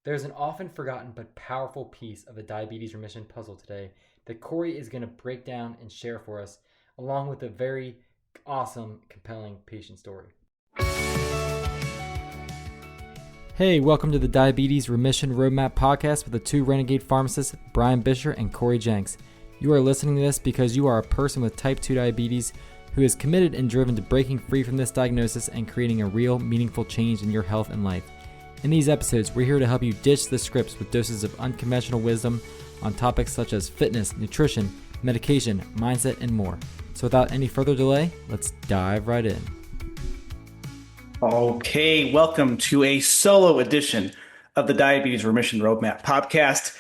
There's an often forgotten but powerful piece of the diabetes remission puzzle today that Cory is going to break down and share for us, along with a very awesome, compelling patient story. Hey, welcome to the Diabetes Remission Roadmap podcast with the two renegade pharmacists, Brian Bisher and Cory Jenks. You are listening to this because you are a person with type 2 diabetes who is committed and driven to breaking free from this diagnosis and creating a real, meaningful change in your health and life. In these episodes, we're here to help you ditch the scripts with doses of unconventional wisdom on topics such as fitness, nutrition, medication, mindset, and more. So without any further delay, let's dive right in. Okay, welcome to a solo edition of the Diabetes Remission Roadmap podcast.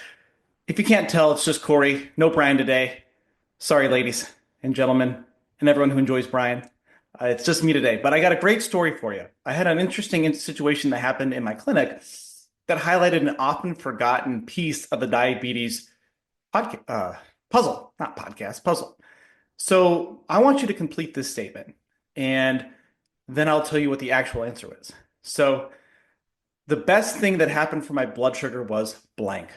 If you can't tell, it's just Cory, no Brian today. Sorry, ladies and gentlemen, and everyone who enjoys Brian. It's just me today, but I got a great story for you. I had an interesting situation that happened in my clinic that highlighted an often forgotten piece of the diabetes puzzle. So I want you to complete this statement, and then I'll tell you what the actual answer is. So the best thing that happened for my blood sugar was blank.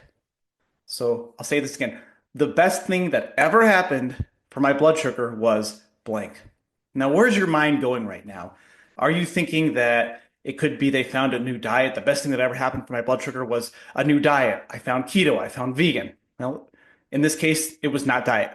So I'll say this again. The best thing that ever happened for my blood sugar was blank. Now, where's your mind going right now? Are you thinking that it could be they found a new diet? The best thing that ever happened for my blood sugar was a new diet. I found keto. I found vegan. Well, in this case, it was not diet.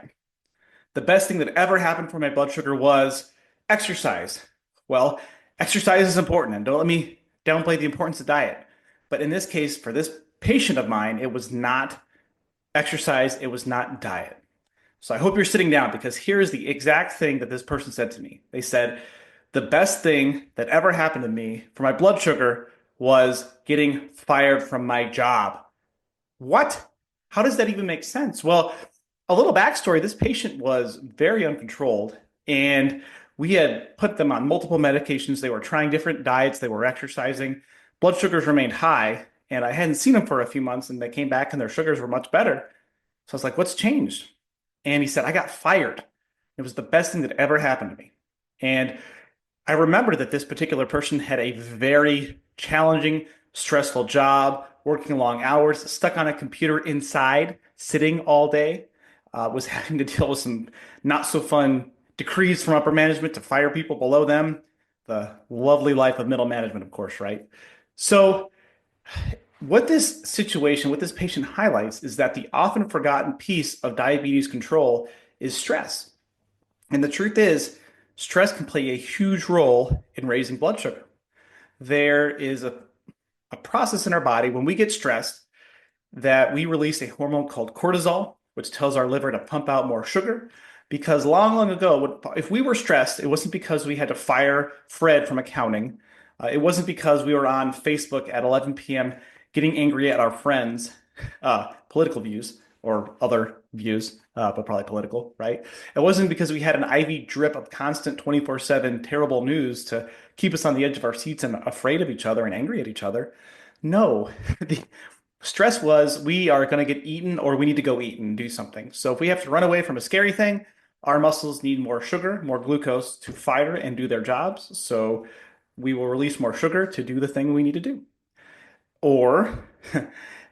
The best thing that ever happened for my blood sugar was exercise. Well, exercise is important, and don't let me downplay the importance of diet. But in this case, for this patient of mine, it was not exercise. It was not diet. So I hope you're sitting down, because here's the exact thing that this person said to me. They said, the best thing that ever happened to me for my blood sugar was getting fired from my job. What? How does that even make sense? Well, a little backstory. This patient was very uncontrolled, and we had put them on multiple medications. They were trying different diets. They were exercising. Blood sugars remained high, and I hadn't seen them for a few months, and they came back and their sugars were much better. So I was like, what's changed? And he said, I got fired. It was the best thing that ever happened to me. And I remember that this particular person had a very challenging, stressful job, working long hours, stuck on a computer inside, sitting all day, was having to deal with some not so fun decrees from upper management to fire people below them. The lovely life of middle management, of course, right? So what this situation, what this patient highlights, is that the often forgotten piece of diabetes control is stress. And the truth is, stress can play a huge role in raising blood sugar. There is a process in our body when we get stressed that we release a hormone called cortisol, which tells our liver to pump out more sugar. Because long, long ago, if we were stressed, it wasn't because we had to fire Fred from accounting. It wasn't because we were on Facebook at 11 p.m. getting angry at our friends' political views or other views, but probably political, right? It wasn't because we had an IV drip of constant 24/7 terrible news to keep us on the edge of our seats and afraid of each other and angry at each other. No, the stress was we are going to get eaten, or we need to go eat and do something. So if we have to run away from a scary thing, our muscles need more sugar, more glucose to fire and do their jobs. So we will release more sugar to do the thing we need to do. Or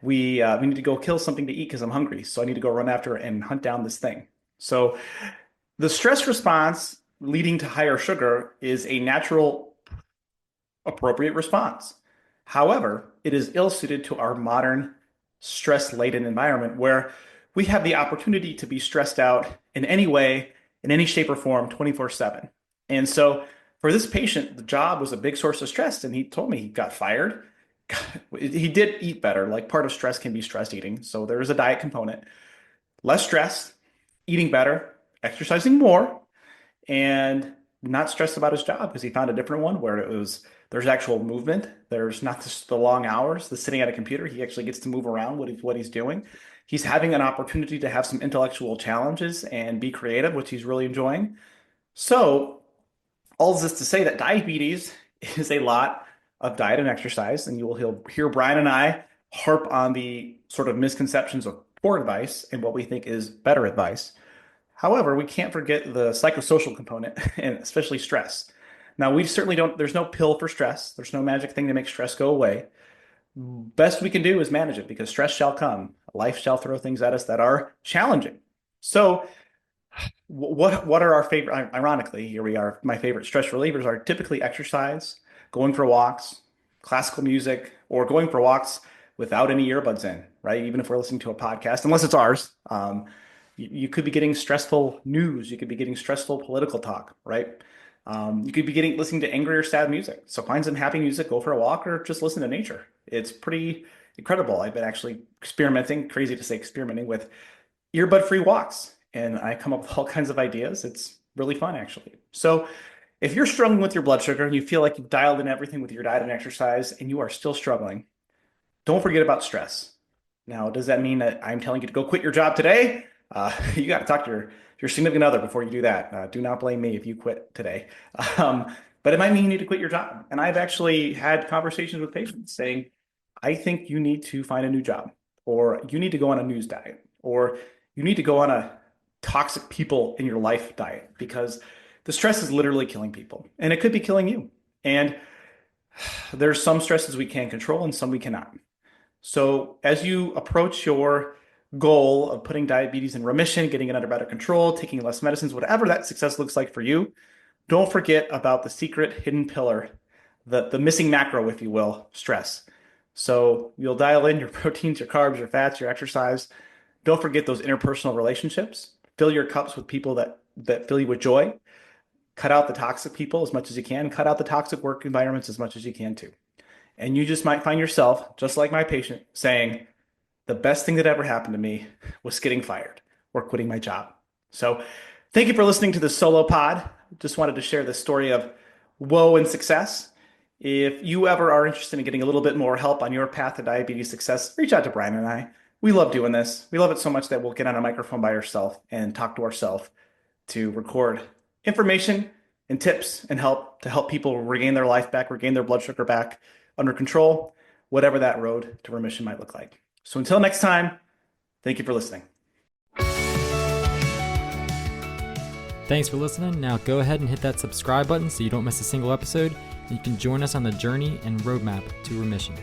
we need to go kill something to eat because I'm hungry. So I need to go run after and hunt down this thing. So the stress response leading to higher sugar is a natural, appropriate response. However, it is ill-suited to our modern stress-laden environment where we have the opportunity to be stressed out in any way, in any shape or form, 24/7. And so for this patient, the job was a big source of stress, and he told me he got fired. He did eat better. Like, part of stress can be stress eating. So there is a diet component. Less stress, eating better, exercising more, and not stressed about his job because he found a different one where there's actual movement. There's not just the long hours, the sitting at a computer. He actually gets to move around what he's doing. He's having an opportunity to have some intellectual challenges and be creative, which he's really enjoying. So all of this to say that diabetes is a lot of diet and exercise, and you will hear Brian and I harp on the sort of misconceptions of poor advice and what we think is better advice. However, we can't forget the psychosocial component, and especially stress. Now, we certainly don't, there's no pill for stress. There's no magic thing to make stress go away. best we can do is manage it because stress shall come. Life shall throw things at us that are challenging. So, what are our favorite? Ironically, here we are. My favorite stress relievers are typically exercise, going for walks, classical music, or going for walks without any earbuds in, right? Even if we're listening to a podcast, unless it's ours, you could be getting stressful news. You could be getting stressful political talk, right? You could be listening to angry or sad music. So find some happy music, go for a walk, or just listen to nature. It's pretty incredible. I've been actually experimenting, crazy to say experimenting with earbud-free walks, and I come up with all kinds of ideas. It's really fun, actually. So if you're struggling with your blood sugar and you feel like you've dialed in everything with your diet and exercise and you are still struggling, don't forget about stress. Now, does that mean that I'm telling you to go quit your job today? You got to talk to your significant other before you do that. Do not blame me if you quit today. But it might mean you need to quit your job. And I've actually had conversations with patients saying, I think you need to find a new job, or you need to go on a news diet, or you need to go on a toxic people in your life diet because the stress is literally killing people and it could be killing you. And there's some stresses we can control and some we cannot. So as you approach your goal of putting diabetes in remission, getting it under better control, taking less medicines, whatever that success looks like for you, don't forget about the secret hidden pillar, the missing macro, if you will, stress. So you'll dial in your proteins, your carbs, your fats, your exercise. Don't forget those interpersonal relationships. Fill your cups with people that fill you with joy. Cut out the toxic people as much as you can. Cut out the toxic work environments as much as you can too. And you just might find yourself, just like my patient, saying, the best thing that ever happened to me was getting fired or quitting my job. So thank you for listening to the solo pod. Just wanted to share this story of woe and success. If you ever are interested in getting a little bit more help on your path to diabetes success, reach out to Brian and I. We love doing this. We love it so much that we'll get on a microphone by ourselves and talk to ourselves to record information and tips and help to help people regain their life back, regain their blood sugar back under control, whatever that road to remission might look like. So until next time, thank you for listening. Thanks for listening. Now go ahead and hit that subscribe button so you don't miss a single episode. And you can join us on the journey and roadmap to remission.